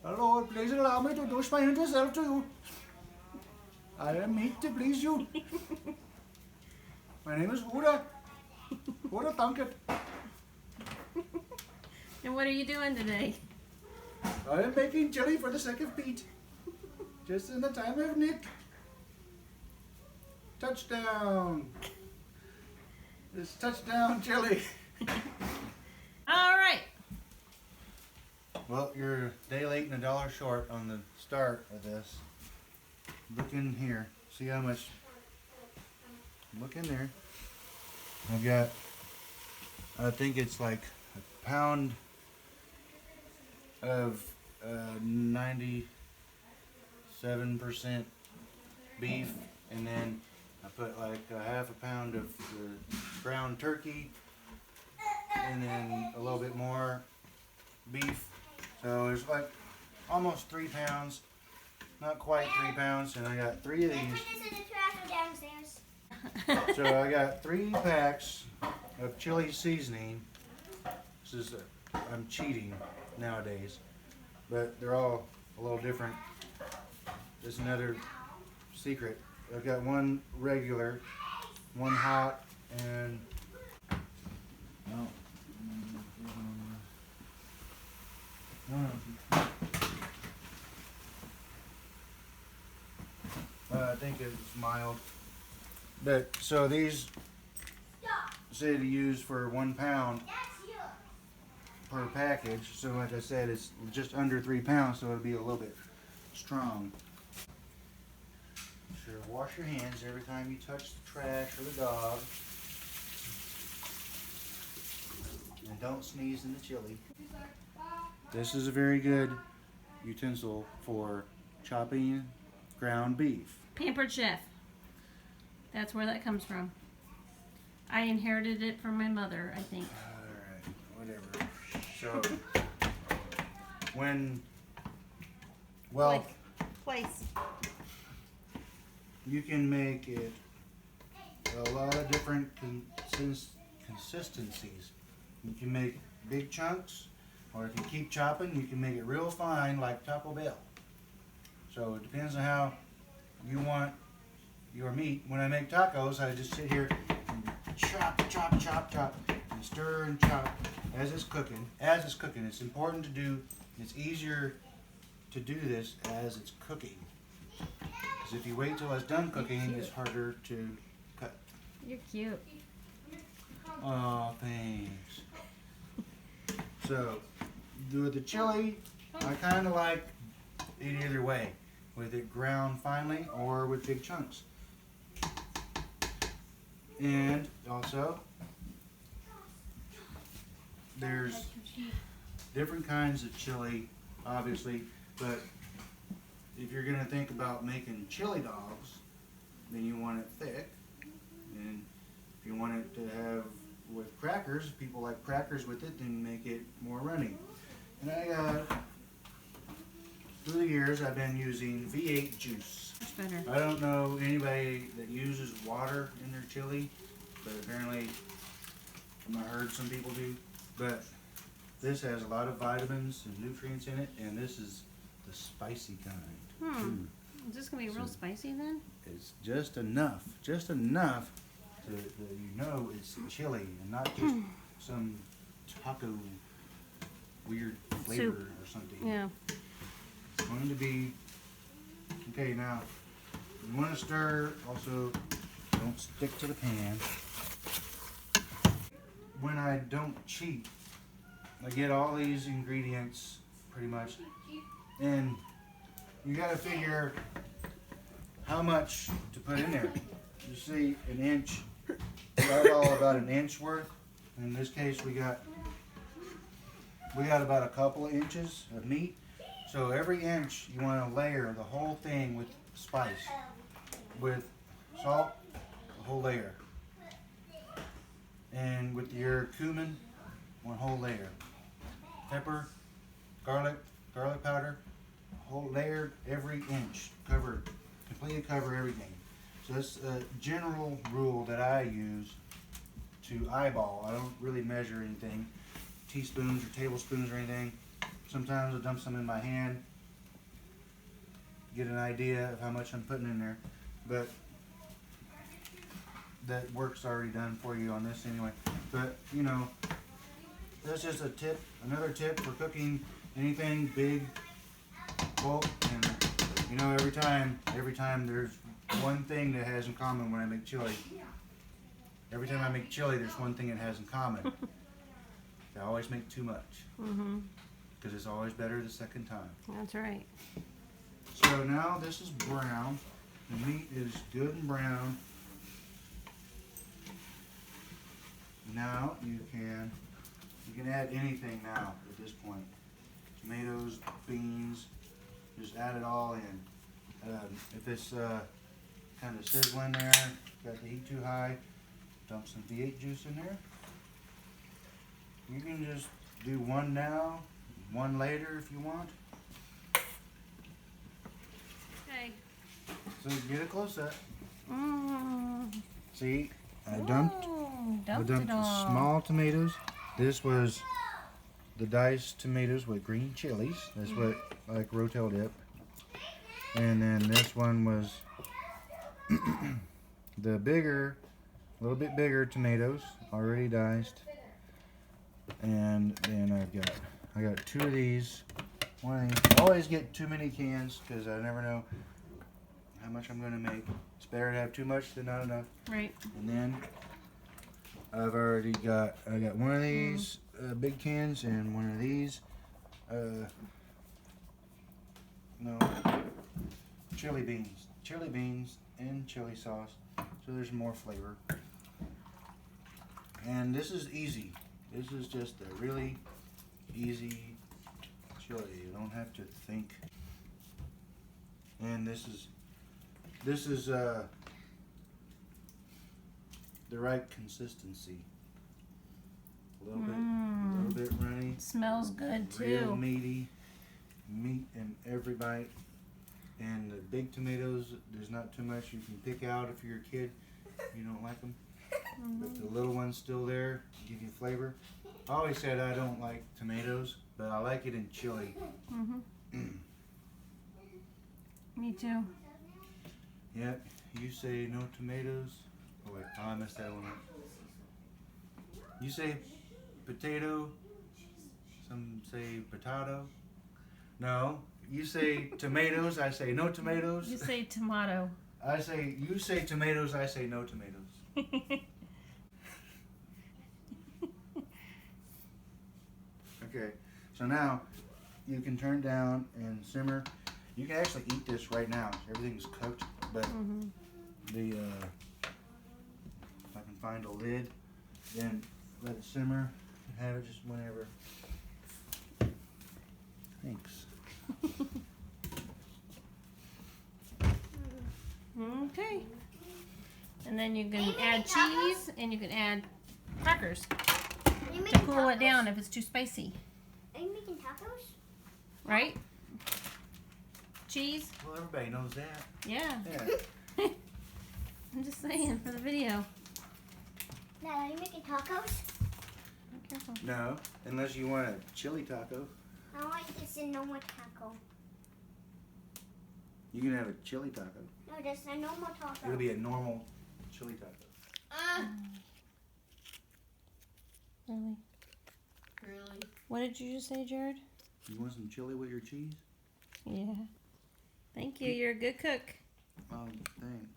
Lord, please allow me to introduce myself to you. I am meat to please you. My name is Huda. Huda Thunkett. And what are you doing today? I am making chili for the sake of Pete. Just in the time of Nick. Touchdown. It's touchdown chili. All right. Well, you're a day late and $1 short on the start of this. Look in here. See how much. Look in there. I've got, I think it's like a pound of 97% beef, and then I put like a half a pound of the ground turkey, and then a little bit more beef. So it's like almost 3 pounds, not quite 3 pounds, and I got 3 of these. So I got 3 packs of chili seasoning. This is I'm cheating nowadays, but they're all a little different. There's another secret. I've got 1 regular, 1 hot, and I think it's mild. But so these say to use for 1 pound per package. So like I said, it's just under 3 pounds, so it'll be a little bit strong. Sure, wash your hands every time you touch the trash or the dog. And don't sneeze in the chili. This is a very good utensil for chopping ground beef. Pampered Chef. That's where that comes from. I inherited it from my mother, I think. Alright, whatever. So, well, Place. you can make it a lot of different consistencies. You can make big chunks, or if you keep chopping, you can make it real fine like Taco Bell. So it depends on how you want your meat. When I make tacos, I just sit here and chop, chop, chop, chop, and stir and chop as it's cooking. As it's cooking, it's important to do. It's easier to do this as it's cooking. Because if you wait till it's done cooking, it's harder to cut. You're cute. Oh, thanks. So, with the chili, I kind of like it either way, with it ground finely or with big chunks. And also, there's different kinds of chili, obviously, but if you're going to think about making chili dogs, then you want it thick. And if you want it to have with crackers, people like crackers with it, then make it more runny. And I got, through the years, I've been using V8 juice. Much better. I don't know anybody that uses water in their chili, but apparently I've heard some people do. But this has a lot of vitamins and nutrients in it, and this is the spicy kind. Too. Is this going to be real spicy then? It's just enough to you know it's chili and not just some taco weird flavor Soup. or something. Yeah. It's going to be okay. Now you want to stir. Also, don't stick to the pan. When I don't cheat, I get all these ingredients pretty much, and you got to figure how much to put in there. You see, an inch. That's all about an inch worth. In this case, we got about a couple of inches of meat. So every inch, you want to layer the whole thing with spice, with salt, the whole layer, and with your cumin, 1 whole layer, pepper, garlic powder, whole layer every inch, completely cover everything. So that's a general rule that I use to eyeball. I don't really measure anything, teaspoons or tablespoons or anything. Sometimes I dump some in my hand, get an idea of how much I'm putting in there. But that work's already done for you on this anyway. But you know, that's just a tip, another tip for cooking anything big, bulk, and you know, every time there's one thing that has in common when I make chili. Every time I make chili, there's one thing it has in common. I always make too much. Because it's always better the second time. That's right. So now this is brown. The meat is good and brown. Now you can add anything now at this point. Tomatoes, beans, just add it all in. If it's kind of sizzling there, got the heat too high, dump some V8 juice in there. You can just do one now, one later if you want. Okay. So get a close up. Mm. See, I dumped It all. small tomatoes. This was the diced tomatoes with green chilies. That's what like rotel dip. And then this one was the bigger, a little bit bigger tomatoes, already diced. And then I got two of these. One of these. I always get too many cans because I never know how much I'm gonna make. It's better to have too much than not enough. Right. And then I got one of these big cans and one of these chili beans and chili sauce, so there's more flavor. And this is easy. This is just a really easy chili. You don't have to think. And this is the right consistency. A little bit runny. Smells good too. Real meaty. Meat in every bite. And the big tomatoes, there's not too much you can pick out if you're a kid. You don't like them. But the little one's still there, give you flavor. I always said I don't like tomatoes, but I like it in chili. Me too. Yep, you say no tomatoes. Oh wait, I messed that one up. You say potato, some say potato. No, you say tomatoes, I say no tomatoes. You say tomato. You say tomatoes, I say no tomatoes. Okay, so now you can turn down and simmer. You can actually eat this right now. Everything's cooked, but if I can find a lid, then let it simmer and have it just whenever. Thanks. Okay. And then you can add cheese and you can add crackers to cool it down if it's too spicy. Are you making tacos? Right? Cheese? Well, everybody knows that. Yeah. Yeah. I'm just saying for the video. Dad, are you making tacos? Be careful. No, unless you want a chili taco. I want this a normal taco. You can have a chili taco. No, just a normal taco. It'll be a normal chili taco. Really? Really? What did you just say, Jared? You want some chili with your cheese? Yeah. Thank you. You're a good cook. Oh, thanks.